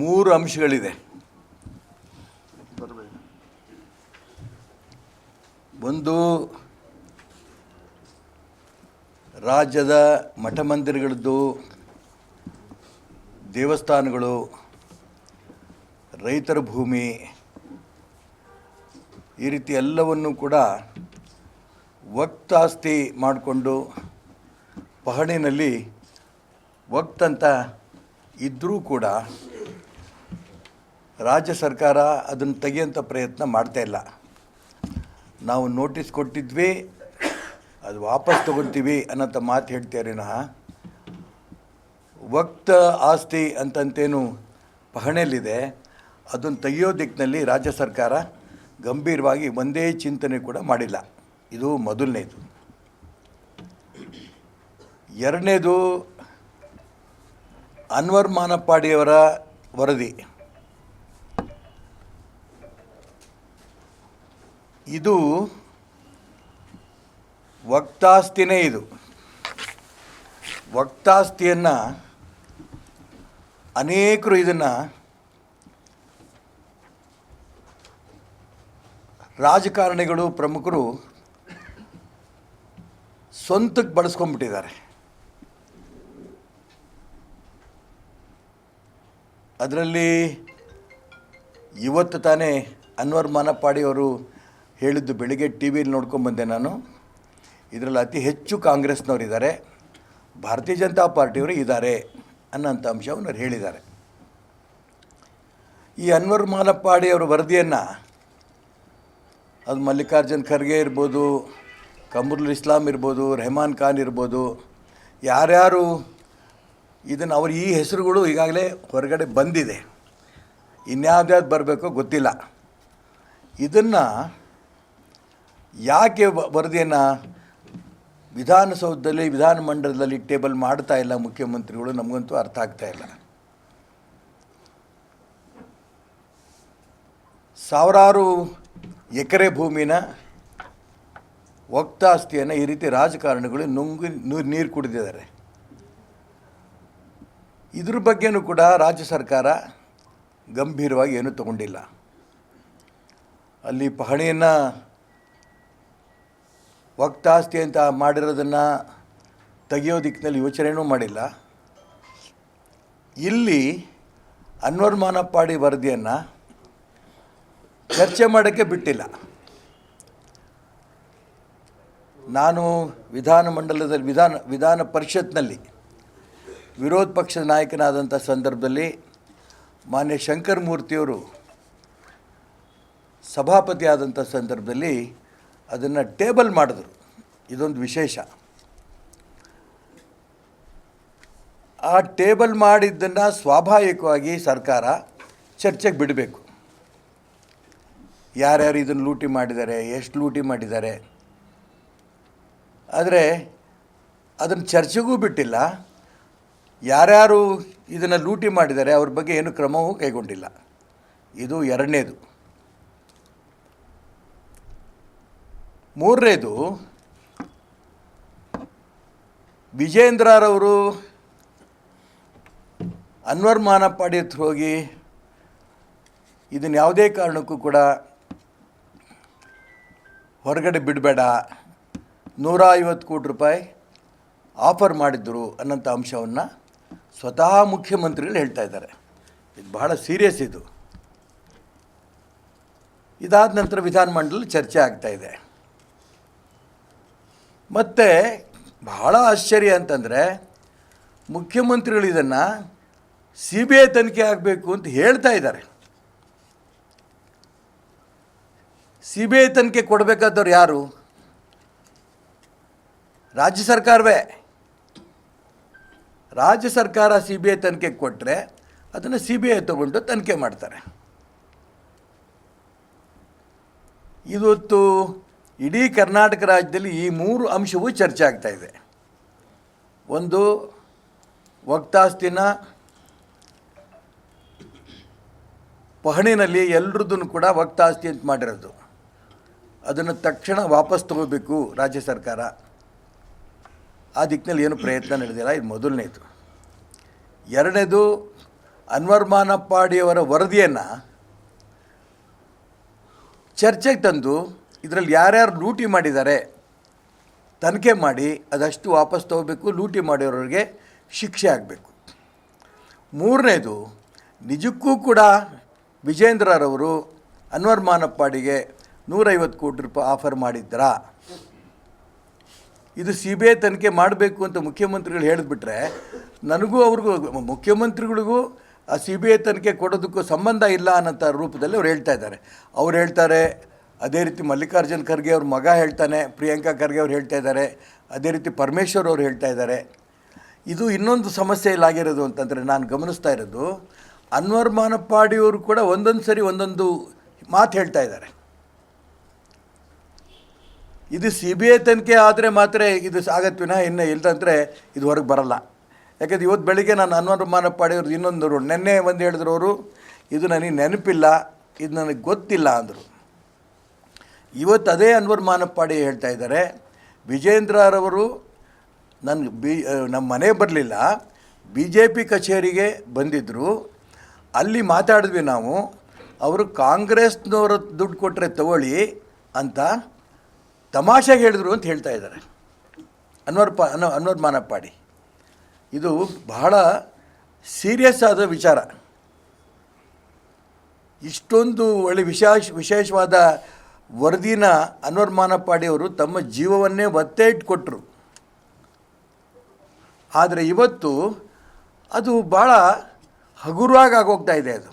ಮೂರು ಅಂಶಗಳಿದೆ. ಒಂದು, ರಾಜ್ಯದ ಮಠ ಮಂದಿರಗಳದ್ದು, ದೇವಸ್ಥಾನಗಳು, ರೈತರ ಭೂಮಿ, ಈ ರೀತಿ ಎಲ್ಲವನ್ನು ಕೂಡ ವಕ್ಫ್ ಆಸ್ತಿ ಮಾಡಿಕೊಂಡು ಪಹಣಿನಲ್ಲಿ ವಕ್ಫ್ ಅಂತ ಇದ್ದರೂ ಕೂಡ ರಾಜ್ಯ ಸರ್ಕಾರ ಅದನ್ನು ತೆಗೆಯುವಂಥ ಪ್ರಯತ್ನ ಮಾಡ್ತಾಯಿಲ್ಲ. ನಾವು ನೋಟಿಸ್ ಕೊಟ್ಟಿದ್ವಿ, ಅದು ವಾಪಸ್ ತೊಗೊಳ್ತೀವಿ ಅನ್ನೋಂಥ ಮಾತು ಹೇಳ್ತೀವಿ. ವಕ್ಫ್ ಆಸ್ತಿ ಅಂತಂತೇನು ಪಹಣಿಯಲ್ಲಿದೆ, ಅದನ್ನು ತೆಗೆಯೋ ದಿಕ್ಕಿನಲ್ಲಿ ರಾಜ್ಯ ಸರ್ಕಾರ ಗಂಭೀರವಾಗಿ ಒಂದೇ ಚಿಂತನೆ ಕೂಡ ಮಾಡಿಲ್ಲ. ಇದು ಮೊದಲನೇದು. ಎರಡನೇದು, ಅನ್ವರ್ ಮಾನಪ್ಪಾಡಿಯವರ ವರದಿ. ಇದು ವಕ್ತಾಸ್ತಿನೇ. ಇದು ವಕ್ತಾಸ್ತಿಯನ್ನು ಅನೇಕರು ಇದನ್ನು ರಾಜಕಾರಣಿಗಳು, ಪ್ರಮುಖರು ಸ್ವಂತಕ್ಕೆ ಬಳಸ್ಕೊಂಡ್ಬಿಟ್ಟಿದ್ದಾರೆ. ಅದರಲ್ಲಿ ಇವತ್ತು ತಾನೇ ಅನ್ವರ್ ಮಾನಪ್ಪಾಡಿಯವರು ಹೇಳಿದ್ದು ಬೆಳಿಗ್ಗೆ ಟಿ ವಿಯಲ್ಲಿ ನೋಡ್ಕೊಂಬಂದೆ ನಾನು. ಇದರಲ್ಲಿ ಅತಿ ಹೆಚ್ಚು ಕಾಂಗ್ರೆಸ್ನವರಿದ್ದಾರೆ, ಭಾರತೀಯ ಜನತಾ ಪಾರ್ಟಿಯವರು ಇದ್ದಾರೆ ಅನ್ನೋಂಥ ಅಂಶವನ್ನು ಅವ್ರು ಹೇಳಿದ್ದಾರೆ. ಈ ಅನ್ವರ್ ಮಾನಪ್ಪಾಡಿಯವರ ವರದಿಯನ್ನು ಅದು ಮಲ್ಲಿಕಾರ್ಜುನ್ ಖರ್ಗೆ ಇರ್ಬೋದು, ಕಮರುಲ್ ಇಸ್ಲಾಂ ಇರ್ಬೋದು, ರೆಹಮಾನ್ ಖಾನ್ ಇರ್ಬೋದು, ಯಾರ್ಯಾರು ಇದನ್ನು ಅವ್ರ ಈ ಹೆಸರುಗಳು ಈಗಾಗಲೇ ಹೊರಗಡೆ ಬಂದಿದೆ. ಇನ್ಯಾವ್ದ್ಯಾವ್ದು ಬರಬೇಕೋ ಗೊತ್ತಿಲ್ಲ. ಇದನ್ನು ಯಾಕೆ ವರದಿಯನ್ನು ವಿಧಾನಸೌಧದಲ್ಲಿ, ವಿಧಾನಮಂಡಲದಲ್ಲಿ ಟೇಬಲ್ ಮಾಡ್ತಾ ಇಲ್ಲ ಮುಖ್ಯಮಂತ್ರಿಗಳು, ನಮಗಂತೂ ಅರ್ಥ ಆಗ್ತಾ ಇಲ್ಲ. ಸಾವಿರಾರು ಎಕರೆ ಭೂಮಿನ ವಕ್ತಾಸ್ತಿಯನ್ನು ಈ ರೀತಿ ರಾಜಕಾರಣಿಗಳು ನುಂಗಿ ನೀರು ಕುಡಿದಿದ್ದಾರೆ. ಇದ್ರ ಬಗ್ಗೆನೂ ಕೂಡ ರಾಜ್ಯ ಸರ್ಕಾರ ಗಂಭೀರವಾಗಿ ಏನೂ ತಗೊಂಡಿಲ್ಲ. ಅಲ್ಲಿ ಪಹಣಿಯನ್ನು ವಕ್ತಾಸ್ತಿ ಅಂತ ಮಾಡಿರೋದನ್ನು ತೆಗೆಯೋ ದಿಕ್ಕಿನಲ್ಲಿ ಯೋಚನೆಯೂ ಮಾಡಿಲ್ಲ. ಇಲ್ಲಿ ಅನ್ವರ್ ಮಾನಪ್ಪಾಡಿ ವರದಿಯನ್ನು ಚರ್ಚೆ ಮಾಡೋಕ್ಕೆ ಬಿಟ್ಟಿಲ್ಲ. ನಾನು ವಿಧಾನಮಂಡಲದಲ್ಲಿ ವಿಧಾನ ಪರಿಷತ್ನಲ್ಲಿ ವಿರೋಧ ಪಕ್ಷದ ನಾಯಕನಾದಂಥ ಸಂದರ್ಭದಲ್ಲಿ ಮಾನ್ಯ ಶಂಕರ್ ಮೂರ್ತಿಯವರು ಸಭಾಪತಿ ಆದಂಥ ಸಂದರ್ಭದಲ್ಲಿ ಅದನ್ನು ಟೇಬಲ್ ಮಾಡಿದ್ರು. ಇದೊಂದು ವಿಶೇಷ. ಆ ಟೇಬಲ್ ಮಾಡಿದ್ದನ್ನು ಸ್ವಾಭಾವಿಕವಾಗಿ ಸರ್ಕಾರ ಚರ್ಚೆಗೆ ಬಿಡಬೇಕು. ಯಾರ್ಯಾರು ಇದನ್ನು ಲೂಟಿ ಮಾಡಿದ್ದಾರೆ, ಎಷ್ಟು ಲೂಟಿ ಮಾಡಿದ್ದಾರೆ, ಆದರೆ ಅದನ್ನು ಚರ್ಚೆಗೂ ಬಿಟ್ಟಿಲ್ಲ. ಯಾರ್ಯಾರು ಇದನ್ನು ಲೂಟಿ ಮಾಡಿದ್ದಾರೆ ಅವ್ರ ಬಗ್ಗೆ ಏನು ಕ್ರಮವೂ ಕೈಗೊಂಡಿಲ್ಲ. ಇದು ಎರಡನೇದು. ಮೂರನೇದು, ವಿಜೇಂದ್ರರವರು ಅನ್ವರ್ ಮಾನಪ್ಪಾಡಿ ಹತ್ರ ಹೋಗಿ ಇದನ್ನು ಯಾವುದೇ ಕಾರಣಕ್ಕೂ ಕೂಡ ಹೊರಗಡೆ ಬಿಡಬೇಡ, 150 ಕೋಟಿ ರೂಪಾಯಿ ಆಫರ್ ಮಾಡಿದ್ದರು ಅನ್ನೋಂಥ ಅಂಶವನ್ನು ಸ್ವತಃ ಮುಖ್ಯಮಂತ್ರಿಗಳು ಹೇಳ್ತಾ ಇದ್ದಾರೆ. ಇದು ಬಹಳ ಸೀರಿಯಸ್. ಇದಾದ ನಂತರ ವಿಧಾನಮಂಡಲ ಚರ್ಚೆ ಆಗ್ತಾಯಿದೆ. ಮತ್ತು ಬಹಳ ಆಶ್ಚರ್ಯ ಅಂತಂದರೆ, ಮುಖ್ಯಮಂತ್ರಿಗಳು ಇದನ್ನು CBI ತನಿಖೆ ಆಗಬೇಕು ಅಂತ ಹೇಳ್ತಾ ಇದ್ದಾರೆ. CBI ತನಿಖೆ ಕೊಡಬೇಕಾದವ್ರು ಯಾರು? ರಾಜ್ಯ ಸರ್ಕಾರವೇ. ರಾಜ್ಯ ಸರ್ಕಾರ CBI ತನಿಖೆ ಕೊಟ್ಟರೆ ಅದನ್ನು CBI ತಗೊಂಡು ತನಿಖೆ ಮಾಡ್ತಾರೆ. ಇವತ್ತು ಇಡೀ ಕರ್ನಾಟಕ ರಾಜ್ಯದಲ್ಲಿ ಈ ಮೂರು ಅಂಶವೂ ಚರ್ಚೆ ಆಗ್ತಾಯಿದೆ. ಒಂದು, ವಕ್ತಾಸ್ತಿನ ಪಹಣಿನಲ್ಲಿ ಎಲ್ಲರದ್ದನ್ನು ಕೂಡ ವಕ್ತಾಸ್ತಿ ಅಂತ ಮಾಡಿರೋದು, ಅದನ್ನು ತಕ್ಷಣ ವಾಪಸ್ ತಗೋಬೇಕು ರಾಜ್ಯ ಸರ್ಕಾರ. ಆ ದಿಕ್ಕಿನಲ್ಲಿ ಏನು ಪ್ರಯತ್ನ ನಡೆದಿಲ್ಲ. ಇದು ಮೊದಲನೇದು. ಎರಡನೇದು, ಅನ್ವರ್ ಮಾನಪ್ಪಾಡಿಯವರ ವರದಿಯನ್ನು ಚರ್ಚೆಗೆ ತಂದು ಇದರಲ್ಲಿ ಯಾರ್ಯಾರು ಲೂಟಿ ಮಾಡಿದ್ದಾರೆ ತನಿಖೆ ಮಾಡಿ ಅದಷ್ಟು ವಾಪಸ್ ತಗೋಬೇಕು, ಲೂಟಿ ಮಾಡಿರೋರಿಗೆ ಶಿಕ್ಷೆ ಆಗಬೇಕು. ಮೂರನೇದು, ನಿಜಕ್ಕೂ ಕೂಡ ವಿಜೇಂದ್ರರವರು ಅನ್ವರ್ ಮಾನಪ್ಪಾಡಿಗೆ 150 ಕೋಟಿ ರೂಪಾಯಿ ಆಫರ್ ಮಾಡಿದ್ರಾ? ಇದು CBI ತನಿಖೆ ಮಾಡಬೇಕು ಅಂತ ಮುಖ್ಯಮಂತ್ರಿಗಳು ಹೇಳಿದ್ಬಿಟ್ರೆ ನನಗೂ ಅವ್ರಿಗೂ, ಮುಖ್ಯಮಂತ್ರಿಗಳಿಗೂ ಆ CBI ತನಿಖೆ ಕೊಡೋದಕ್ಕೂ ಸಂಬಂಧ ಇಲ್ಲ ಅನ್ನೋಂಥ ರೂಪದಲ್ಲಿ ಅವ್ರು ಹೇಳ್ತಾ ಇದ್ದಾರೆ. ಅವ್ರು ಹೇಳ್ತಾರೆ, ಅದೇ ರೀತಿ ಮಲ್ಲಿಕಾರ್ಜುನ್ ಖರ್ಗೆ ಅವ್ರ ಮಗ ಹೇಳ್ತಾನೆ, ಪ್ರಿಯಾಂಕಾ ಖರ್ಗೆ ಅವ್ರು ಹೇಳ್ತಾ ಇದ್ದಾರೆ, ಅದೇ ರೀತಿ ಪರಮೇಶ್ವರ್ ಅವ್ರು ಹೇಳ್ತಾ ಇದ್ದಾರೆ. ಇದು ಇನ್ನೊಂದು ಸಮಸ್ಯೆಯಲ್ಲಾಗಿರೋದು ಅಂತಂದರೆ ನಾನು ಗಮನಿಸ್ತಾ ಇರೋದು, ಅನ್ವರ್ ಮಾನಪ್ಪಾಡಿಯವರು ಕೂಡ ಒಂದೊಂದು ಸರಿ ಒಂದೊಂದು ಮಾತು ಹೇಳ್ತಾ ಇದ್ದಾರೆ. ಇದು CBI ತನಿಖೆ ಆದರೆ ಮಾತ್ರ ಇದು ಆಗತ್ವಿನ, ಇನ್ನು ಇಲ್ಲದಂದರೆ ಇದು ಹೊರಗೆ ಬರಲ್ಲ. ಯಾಕೆಂದರೆ ಇವತ್ತು ಬೆಳಿಗ್ಗೆ ನಾನು ಅನ್ವರ್ ಮಾನಪ್ಪಾಡಿಯವ್ರದ್ದು ಇನ್ನೊಂದು ನೆನ್ನೆ ಒಂದು ಹೇಳಿದ್ರು ಅವರು, ಇದು ನನಗೆ ನೆನಪಿಲ್ಲ, ಇದು ನನಗೆ ಗೊತ್ತಿಲ್ಲ ಅಂದರು. ಇವತ್ತು ಅದೇ ಅನ್ವರ್ ಮಾನಪ್ಪಾಡಿ ಹೇಳ್ತಾ ಇದ್ದಾರೆ, ವಿಜೇಂದ್ರರವರು ನಮ್ಮ ಮನೆಗೆ ಬರಲಿಲ್ಲ, BJP ಕಚೇರಿಗೆ ಬಂದಿದ್ದರು, ಅಲ್ಲಿ ಮಾತಾಡಿದ್ವಿ ನಾವು, ಅವರು ಕಾಂಗ್ರೆಸ್ನವರು ದುಡ್ಡು ಕೊಟ್ಟರೆ ತಗೊಳ್ಳಿ ಅಂತ ತಮಾಷೆಗೆ ಹೇಳಿದ್ರು ಅಂತ ಹೇಳ್ತಾ ಇದ್ದಾರೆ ಅನ್ವರ್ ಮಾನಪ್ಪಾಡಿ. ಇದು ಬಹಳ ಸೀರಿಯಸ್ ಆದ ವಿಚಾರ. ಇಷ್ಟೊಂದು ಒಳ್ಳೆ ವಿಶೇಷವಾದ ವರದಿನ ಅನ್ವರ್ ಮಾನಪ್ಪಾಡಿಯವರು ತಮ್ಮ ಜೀವವನ್ನೇ ಒತ್ತೆ ಇಟ್ಕೊಟ್ರು. ಆದರೆ ಇವತ್ತು ಅದು ಭಾಳ ಹಗುರವಾಗಿ ಆಗೋಗ್ತಾ ಇದೆ. ಅದು